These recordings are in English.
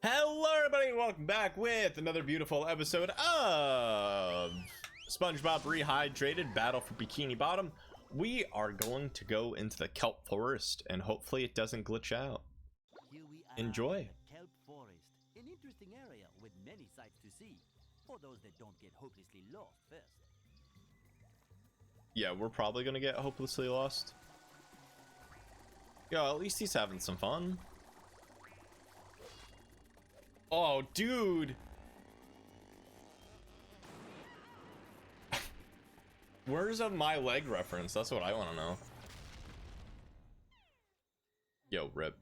Hello everybody, welcome back with another beautiful episode of SpongeBob Rehydrated Battle for Bikini Bottom. We are going to go into the Kelp Forest and hopefully it doesn't glitch out. Here we are Enjoy. in the Kelp Forest, an interesting area with many sights to see, for those that don't get hopelessly lost first. Yeah, we're probably gonna get hopelessly lost. Yo, at least he's having some fun. Oh, dude. Where's a my leg reference? That's what I want to know. Yo, rip.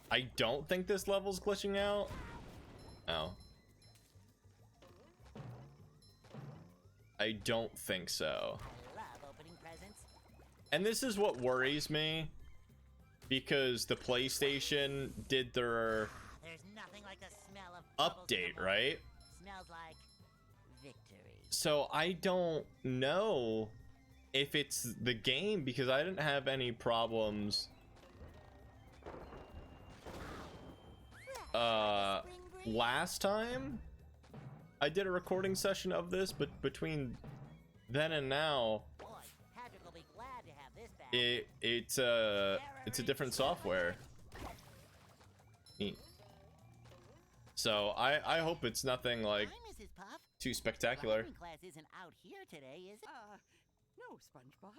I don't think this level's glitching out. Oh. I don't think so. I love opening presents. And this is what worries me. Because the PlayStation did their There's nothing like the smell of update, right? Smells like victory. So I don't know if it's the game because I didn't have any problems last time I did a recording session of this, but between then and now Boy, Patrick will be glad to have this back. it's a different software. Neat. So I hope it's nothing like Hi, Mrs. Puff. too spectacular. Driving class isn't out here today, is it? No, SpongeBob.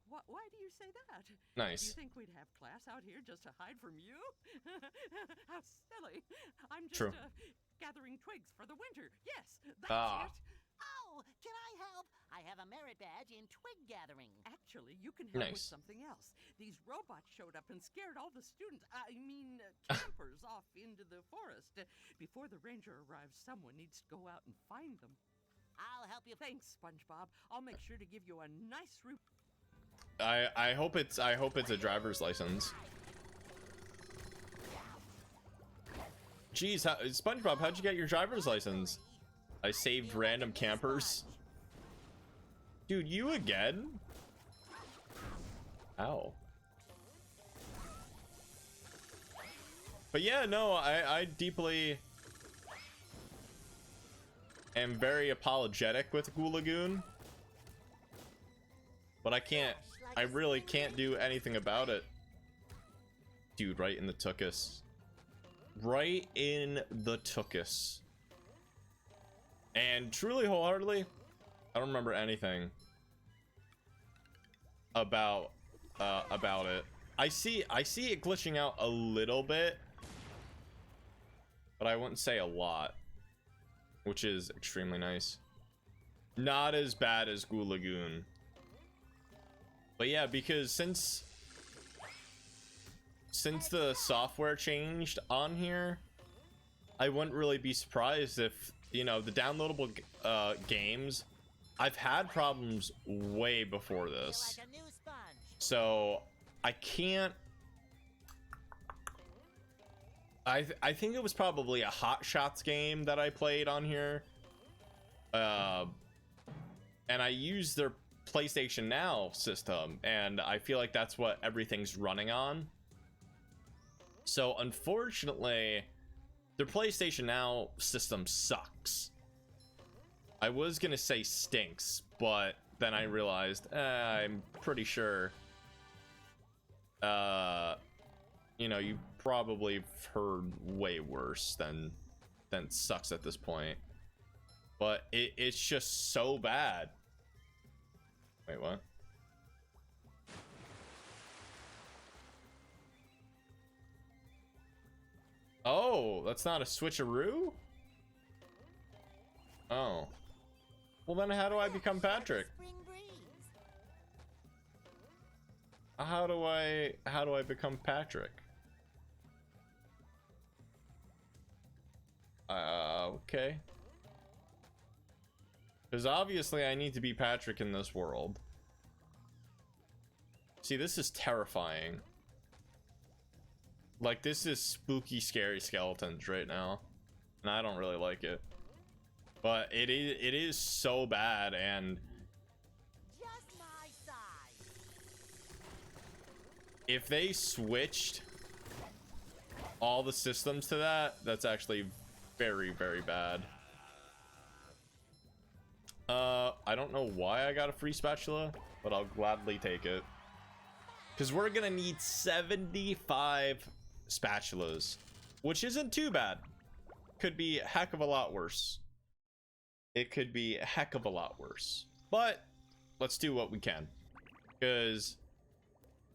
Why do you say that? Do Nice. you think we'd have class out here just to hide from you? How silly. I'm just True. Gathering twigs for the winter. Yes, that's Ah. it. Oh, can I help? I have a merit badge in twig gathering. Actually, you can help with Nice. something else. These robots showed up and scared all the students, campers off into the forest. Before the ranger arrives, someone needs to go out and find them. I'll help you. Thanks, SpongeBob. I'll make sure to give you a nice route. I hope it's a driver's license. Jeez, SpongeBob, how'd you get your driver's license? I saved random campers. Dude, you again? Ow. But yeah, no, I deeply am very apologetic with Goo Lagoon. But I really can't do anything about it. Dude, right in the tuchus. Right in the tuchus. And truly, wholeheartedly, I don't remember anything about it. I see it glitching out a little bit, but I wouldn't say a lot, which is extremely nice. Not as bad as Goo Lagoon. But yeah, because since the software changed on here, I wouldn't really be surprised if, you know, the downloadable games, I've had problems way before this. Like a new sponge. So I can't. I think it was probably a Hot Shots game that I played on here, and I used their PlayStation Now system, and I feel like that's what everything's running on. So unfortunately, their PlayStation Now system sucks. I was gonna say stinks, but then I realized I'm pretty sure you know, you probably heard way worse than sucks at this point. But it's just so bad. Wait, what? Oh, that's not a switcheroo? Oh. Well, then how do I become Patrick? Spring breeze. How do I become Patrick? Okay. Because obviously I need to be Patrick in this world. See, this is terrifying. Like, this is spooky, scary skeletons right now. And I don't really like it. But it is so bad, and Just my size. if they switched all the systems to that, that's actually very, very bad. I don't know why I got a free spatula, but I'll gladly take it. Because we're gonna need 75 spatulas, which isn't too bad. Could be a heck of a lot worse. It could be a heck of a lot worse. But let's do what we can. Because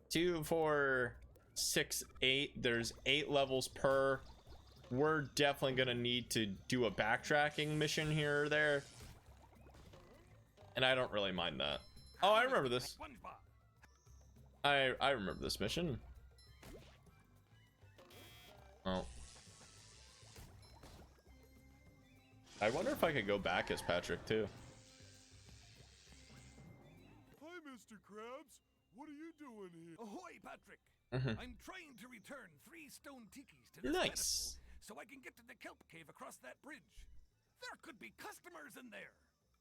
2, 4, 6, 8, there's 8 levels per. We're definitely gonna need to do a backtracking mission here or there. And I don't really mind that. Oh, I remember this. I remember this mission. Oh. I wonder if I could go back as Patrick too. Hi, Mr. Krabs. What are you doing here? Ahoy, Patrick. I'm trying to return 3 stone tikis to this Nice. pedestal so I can get to the Kelp cave across that bridge. There could be customers in there.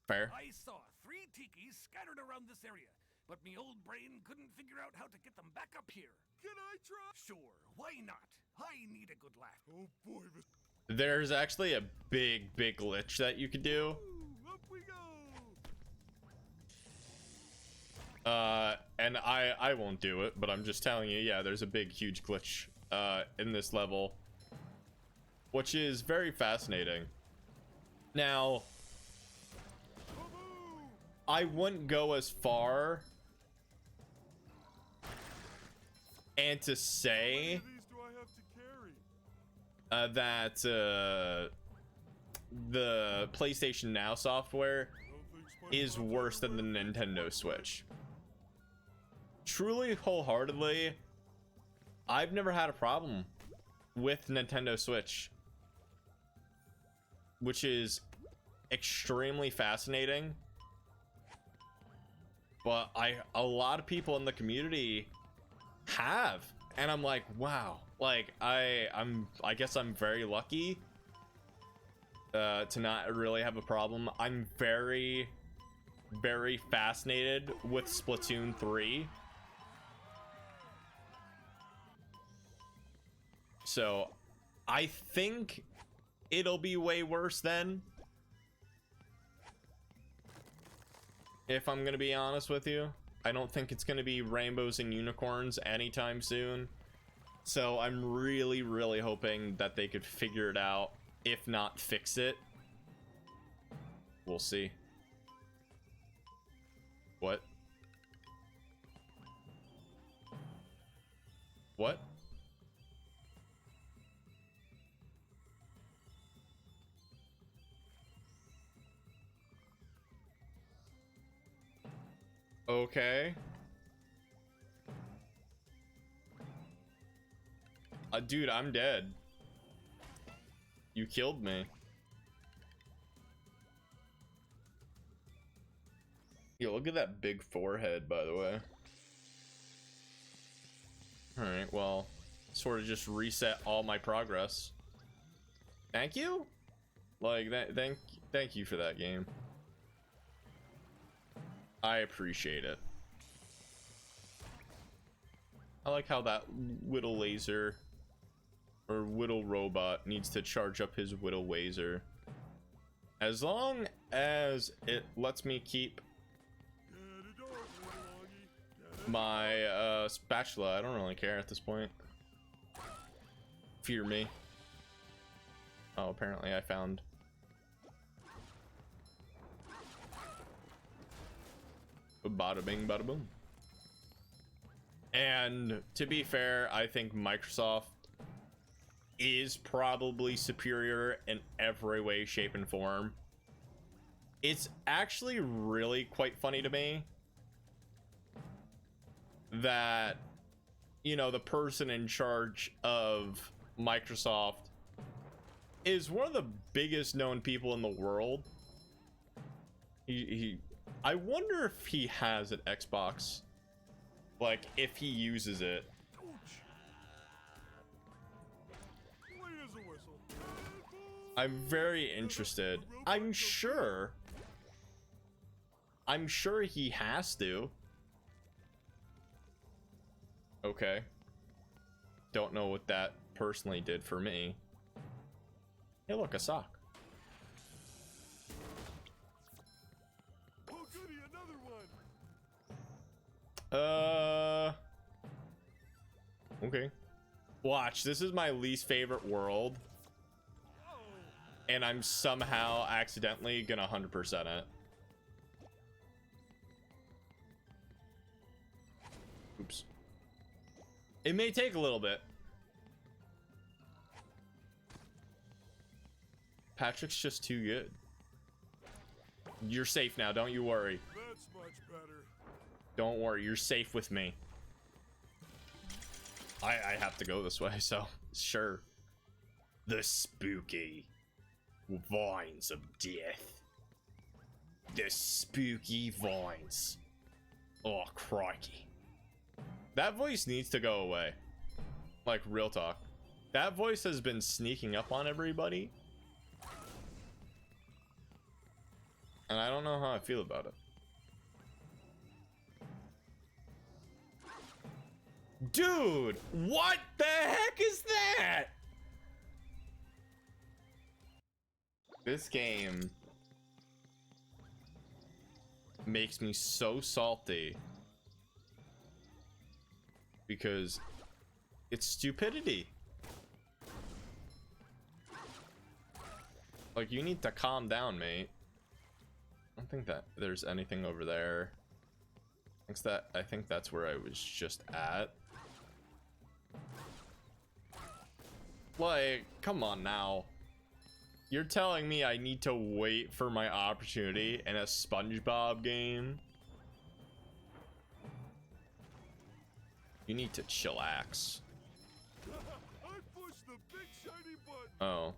Fair. I saw 3 tikis scattered around this area, but me old brain couldn't figure out how to get them back up here. Can I try? Sure, why not? I need a good laugh. Oh boy, Mr. There's actually a big glitch that you could do. Ooh, up we go. And I won't do it, but I'm just telling you, yeah, there's a big, huge glitch in this level, which is very fascinating. Now, I wouldn't go as far and to say How many of these do I have to carry? that the PlayStation Now software is worse than the Nintendo Switch. Truly, wholeheartedly, I've never had a problem with Nintendo Switch, which is extremely fascinating. But a lot of people in the community have, and I'm like, wow, like I guess I'm very lucky to not really have a problem. I'm very fascinated with Splatoon 3. So I think it'll be way worse then, if I'm gonna be honest with you. I don't think it's gonna be rainbows and unicorns anytime soon. So I'm really hoping that they could figure it out, if not fix it. We'll see. What? What? Okay. Dude, I'm dead. You killed me. Yo, look at that big forehead, by the way. Alright, well, sort of just reset all my progress. Thank you? Like, thank you for that game. I appreciate it. I like how that whittle laser or whittle robot needs to charge up his whittle laser. As long as it lets me keep my spatula, I don't really care at this point. Fear me. Oh, apparently I found bada bing bada boom. And to be fair, I think Microsoft is probably superior in every way, shape, and form. It's actually really quite funny to me that, you know, the person in charge of Microsoft is one of the biggest known people in the world. I wonder if he has an Xbox, like if he uses it. I'm very interested. I'm sure he has to. Okay. don't know what that personally did for me. Hey, look, a sock. Oh, goody, another one. Okay. Watch, this is my least favorite world. And I'm somehow accidentally gonna 100% it. Oops. It may take a little bit. Patrick's just too good. You're safe now, don't you worry. That's much better. Don't worry, you're safe with me. I have to go this way, so sure. The spooky vines of death. The spooky vines. Oh, crikey. That voice needs to go away. Like, real talk. That voice has been sneaking up on everybody. And I don't know how I feel about it. Dude, what the heck is that? This game makes me so salty because it's stupidity. Like, you need to calm down, mate. I don't think that there's anything over there. I think that's where I was just at. Like, come on now. You're telling me I need to wait for my opportunity in a SpongeBob game? You need to chillax. I pushed the big shiny button. Oh.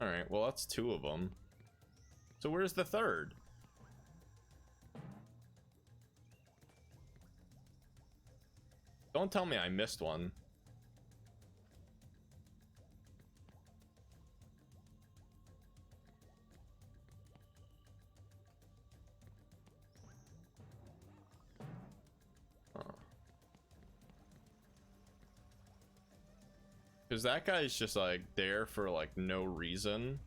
Alright, well that's two of them. So where's the third? Don't tell me I missed one. Because that guy's just like there for like no reason.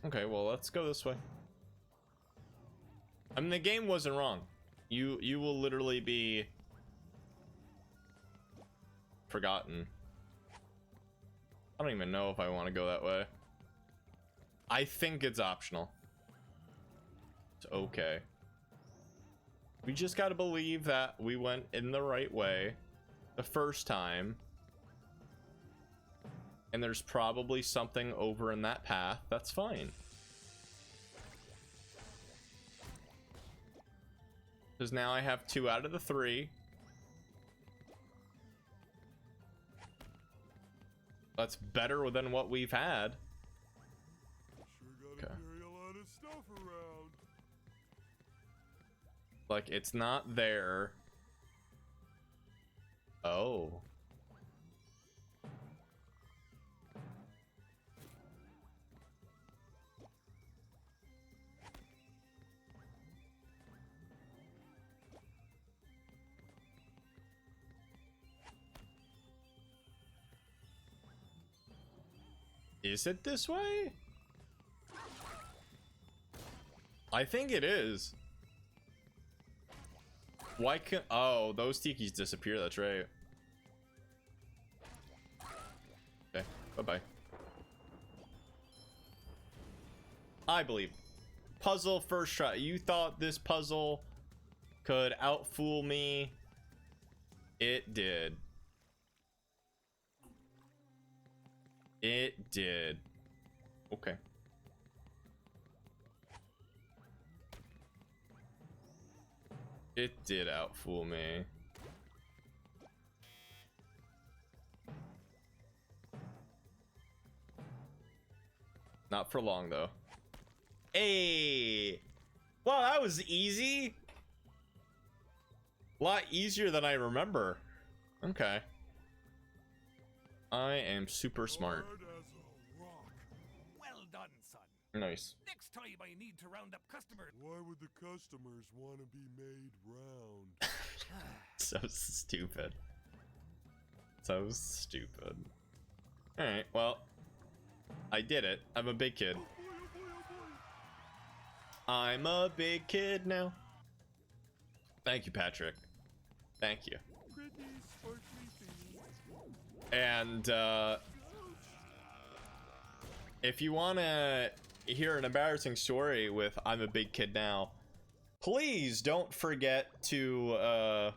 Okay, well let's go this way. I mean, the game wasn't wrong. You will literally be forgotten. I don't even know if I want to go that way. I think it's optional. It's okay. We just gotta believe that we went in the right way the first time. And there's probably something over in that path. That's fine. Because now I have 2 out of the 3. That's better than what we've had. Sure gotta carry a lot of stuff around. Like, it's not there. Oh. Is it this way? I think it is. Why can't... Oh, those tikis disappear. That's right. Okay. Bye-bye. I believe. Puzzle first try. You thought this puzzle could outfool me. It did. It did. Okay. It did outfool me. Not for long, though. Hey! Wow, that was easy. A lot easier than I remember. Okay. I am super smart. Hard as a rock. Well done, son. Nice. Next time I need to round up customers. Why would the customers want to be made round? So stupid. So stupid. Alright, well. I did it. I'm a big kid. I'm a big kid now. Thank you, Patrick. Thank you. Pretty sparkly things. And if you want to hear an embarrassing story with I'm a big kid now, please don't forget to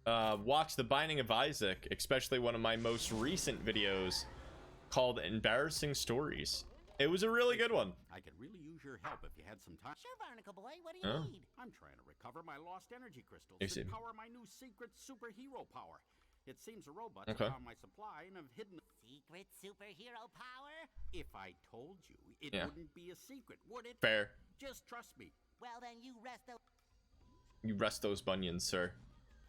watch The Binding of Isaac, especially one of my most recent videos called Embarrassing Stories. It was a really good one. I could really use your help if you had some time. Sure, Barnacle Boy, what do you Oh. need? I'm trying to recover my lost energy crystals I see. to power my new secret superhero power. It seems the robots Okay. found my supply and have hidden. Secret superhero power? If I told you, it Yeah. wouldn't be a secret, would it? Fair. Just trust me. Well, then you rest those. You rest those bunions, sir.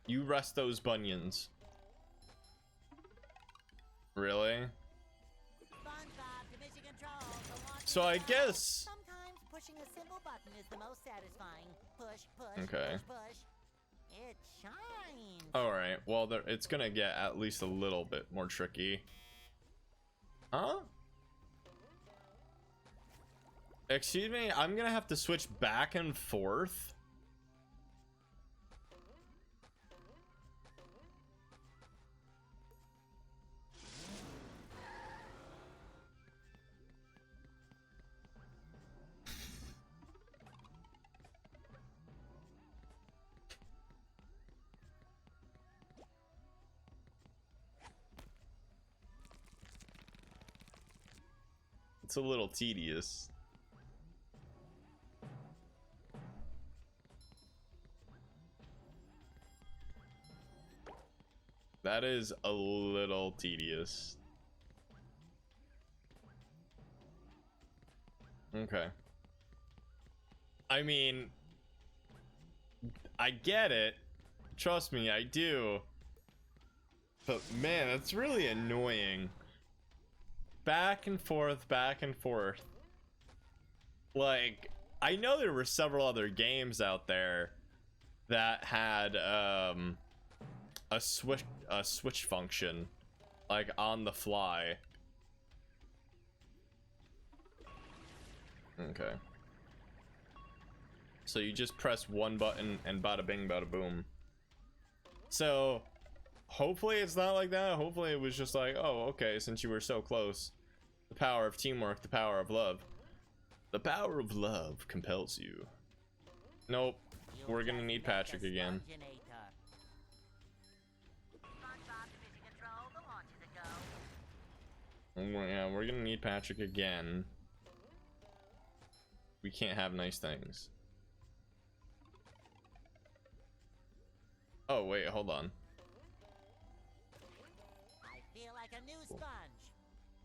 You rest those bunions. Really? SpongeBob to mission control. The launch So I is now. guess... Sometimes pushing a simple button is the most satisfying. Push, push, Okay. push, push. It shines. Alright, well, it's gonna get at least a little bit more tricky. Huh? Excuse me, I'm gonna have to switch back and forth. It's a little tedious. That is a little tedious. Okay. I mean, I get it. Trust me, I do. But man, that's really annoying. Back and forth, back and forth. Like, I know there were several other games out there that had a switch function, like on the fly. Okay. So you just press one button and bada bing bada boom. So hopefully it's not like that. Hopefully it was just like, oh, okay, since you were so close. The power of teamwork, the power of love. The power of love compels you. Nope. We're gonna need Patrick again. SpongeBob to mission control. The launch is a go. Yeah, we're gonna need Patrick again. We can't have nice things. Oh, wait, hold on. I feel like a new sponge.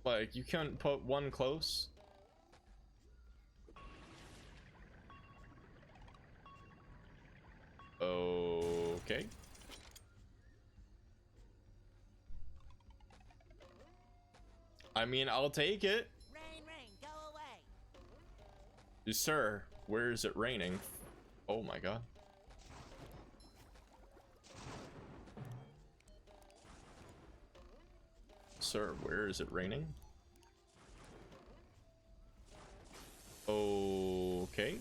Like, you can't put one close? Okay. I mean, I'll take it. Rain, rain, go away. Sir, where is it raining? Oh my god. Sir, where is it raining? Okay.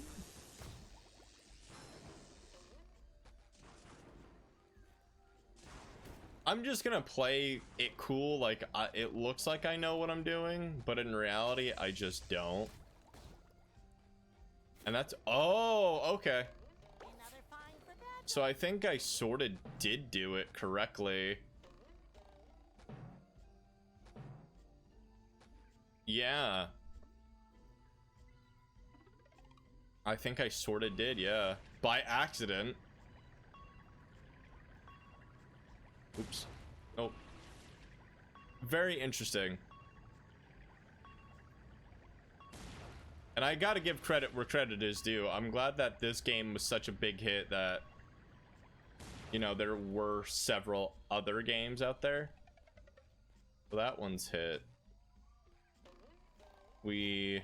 I'm just gonna play it cool, like it looks like I know what I'm doing, but in reality I just don't. And that's, oh, okay. Another fine for that. So I think I sort of did do it correctly. Yeah. I think I sort of did, yeah. By accident. Oops. Nope. Very interesting. And I gotta give credit where credit is due. I'm glad that this game was such a big hit that, you know, there were several other games out there. So that one's hit. we...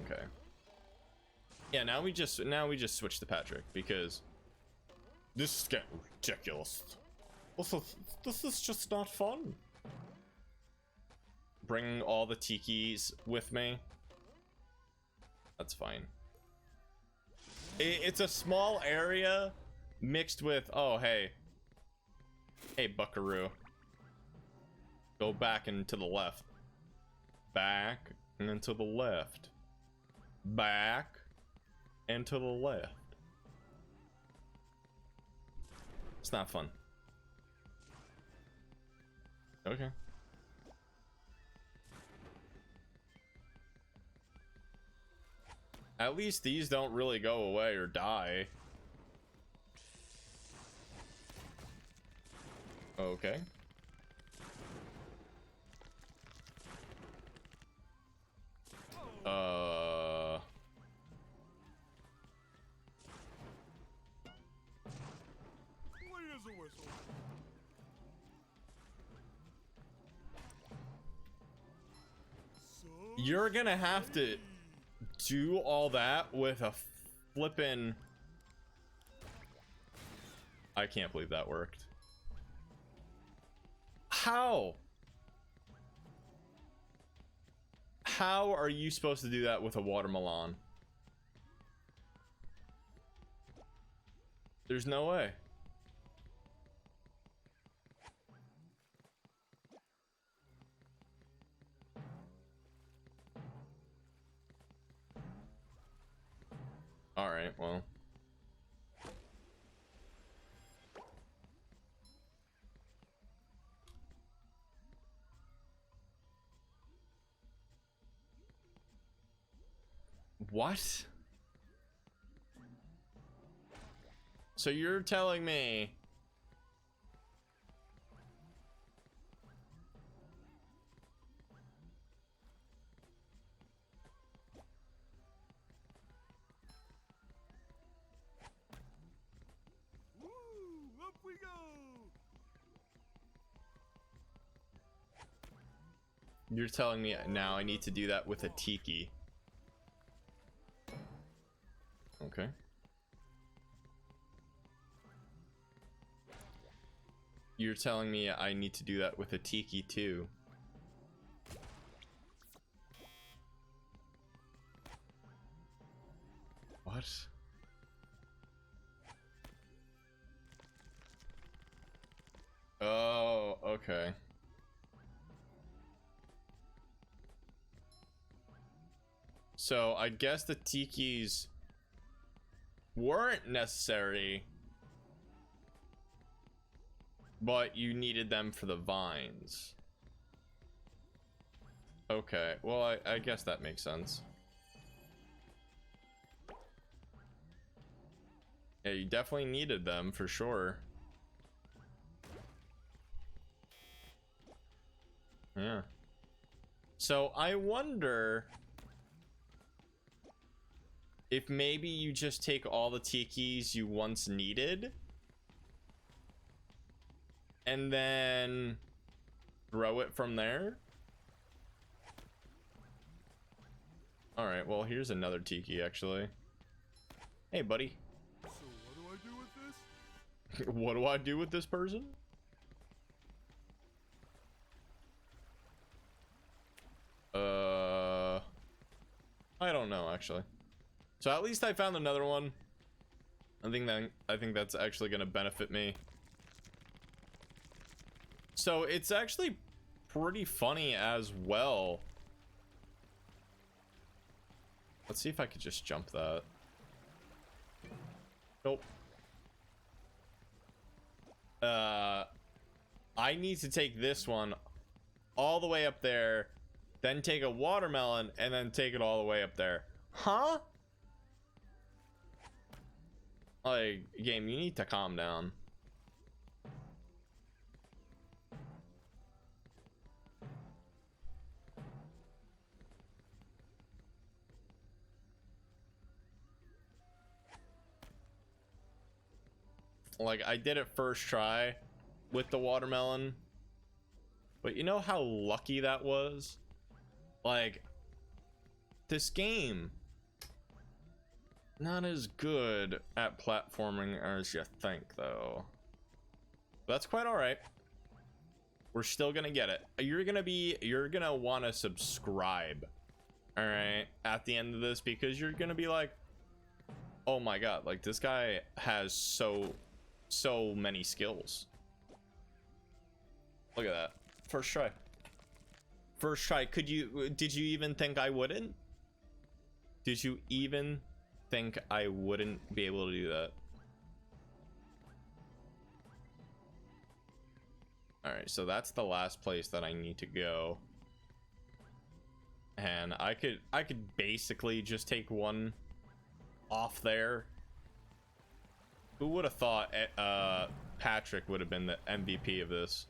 Okay. Yeah, now we just switch to Patrick because this is getting ridiculous. This is just not fun. Bringing all the tikis with me. That's fine. It's a small area mixed with, oh, hey, buckaroo. Go back and to the left. Back and then to the left. Back and to the left. It's not fun. Okay. At least these don't really go away or die. Okay. Clean as a whistle. So You're gonna have to do all that with a flippin'... I can't believe that worked. How? How are you supposed to do that with a watermelon? There's no way. All right, well. What? So you're telling me woo, up we go. now I need to do that with a tiki. Okay. You're telling me I need to do that with a tiki too. What? Oh, okay. So I guess the tikis weren't necessary, but you needed them for the vines. Okay, well, I guess that makes sense. Yeah, you definitely needed them for sure. Yeah. So I wonder if maybe you just take all the tikis you once needed and then grow it from there. All right, well, here's another tiki actually. Hey, buddy. So what do I do with this? What do I do with this person? I don't know actually. So at least I found another one. I think that's actually going to benefit me. So it's actually pretty funny as well. Let's see if I could just jump that. Nope. I need to take this one all the way up there, then take a watermelon and then take it all the way up there. Huh? Like, game, you need to calm down. Like, I did it first try with the watermelon, But you know how lucky that was? Like, this game, not as good at platforming as you think, though. That's quite all right. We're still gonna get it. You're gonna want to subscribe, all right, at the end of this, because you're gonna be like, oh my god, like this guy has so many skills. Look at that. First try. First try. Did you even think I wouldn't? Did you even think I wouldn't be able to do that? All right, so that's the last place that I need to go. And I could basically just take one off there. Who would have thought Patrick would have been the MVP of this?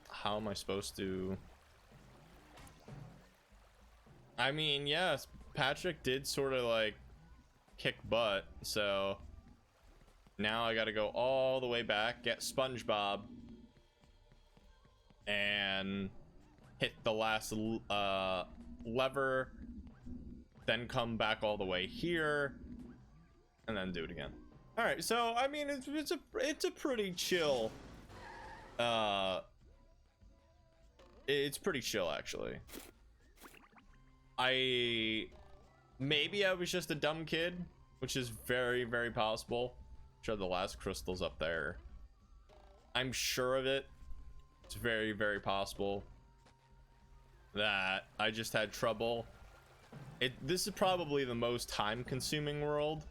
How am I supposed to? I mean, yes, Patrick did sort of like kick butt, so now I gotta go all the way back, get SpongeBob, and hit the last lever, then come back all the way here, and then do it again. All right, so I mean, it's a pretty chill. It's pretty chill, actually. Maybe I was just a dumb kid, which is very, very possible. Sure, the last crystal's up there. I'm sure of it. It's very, very possible that I just had trouble. This is probably the most time-consuming world.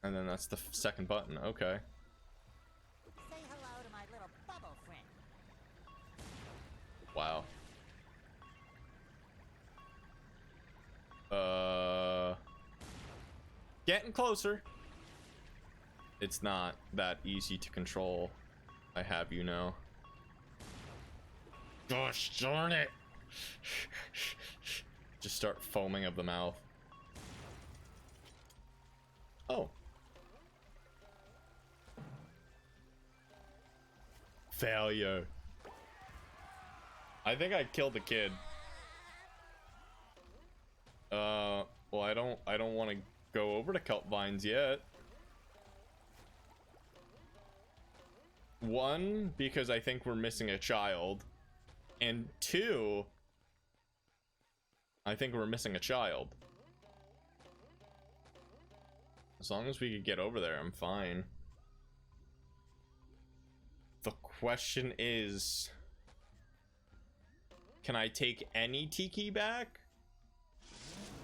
And then that's the second button. Okay. Say hello to my little bubble friend. Wow. Getting closer. It's not that easy to control. I have you know. Gosh darn it. Just start foaming of the mouth. Oh. Failure. I think I killed the kid. Well, I don't want to go over to Kelp Vines yet. One, because I think we're missing a child. And two, I think we're missing a child. As long as we could get over there, I'm fine. The question is, can I take any Tiki back?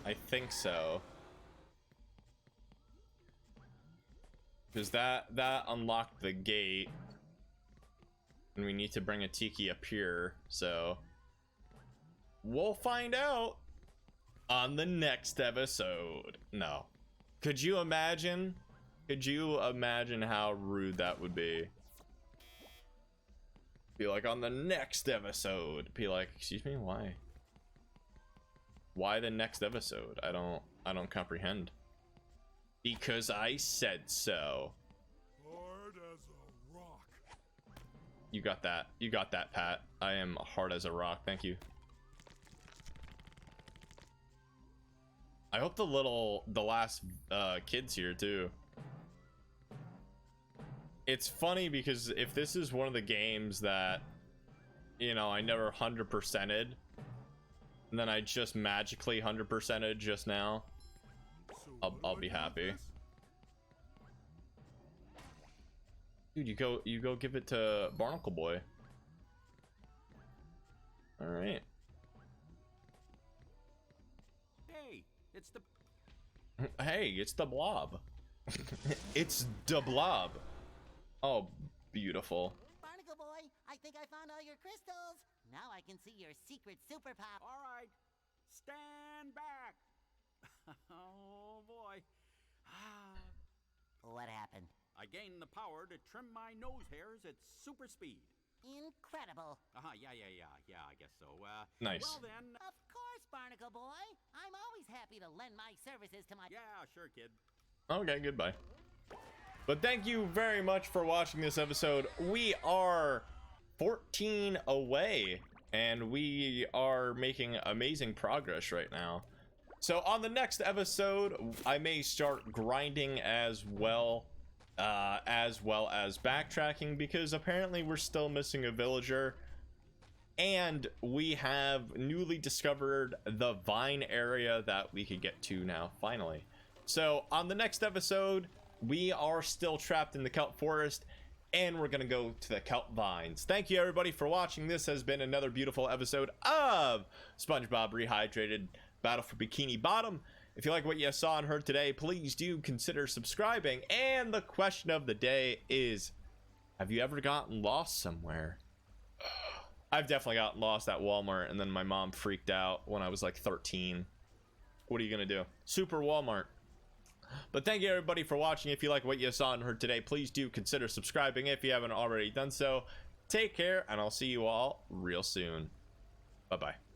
I think so. Because that unlocked the gate. And we need to bring a Tiki up here, so we'll find out on the next episode. No. Could you imagine? Could you imagine how rude that would be? Be like, on the next episode. Be like, excuse me, why? Why the next episode? I don't comprehend. Because I said so. Hard as a rock. You got that. You got that, Pat. I am hard as a rock. Thank you. I hope the last kids here too. It's funny because if this is one of the games that, you know, I never 100%ed, and then I just magically 100%ed just now, So I'll be happy. Dude, you go give it to Barnacle Boy. All right. Hey, it's the... Hey, it's the blob. It's the blob. Oh, beautiful. Barnacle Boy, I think I found all your crystals. Now I can see your secret superpower. All right, stand back. Oh, boy. What happened? I gained the power to trim my nose hairs at super speed. Incredible. Yeah, I guess so. Nice. Well then, Of course, Barnacle Boy. I'm always happy to lend my services to my... yeah, sure, kid. Okay, goodbye. But thank you very much for watching this episode. We are 14 away, and we are making amazing progress right now. So on the next episode, I may start grinding as well as backtracking, because apparently we're still missing a villager, and we have newly discovered the vine area that we could get to now, finally. So on the next episode, we are still trapped in the kelp forest, and we're gonna go to the kelp vines. Thank you everybody for watching. This has been another beautiful episode of SpongeBob Rehydrated Battle for Bikini Bottom. If you like what you saw and heard today, please do consider subscribing. And the question of the day is, have you ever gotten lost somewhere? I've definitely gotten lost at Walmart, and then my mom freaked out when I was like 13. What are you gonna do? Super Walmart. But thank you everybody for watching. If you like what you saw and heard today, please do consider subscribing if you haven't already done so. Take care, and I'll see you all real soon. Bye-bye.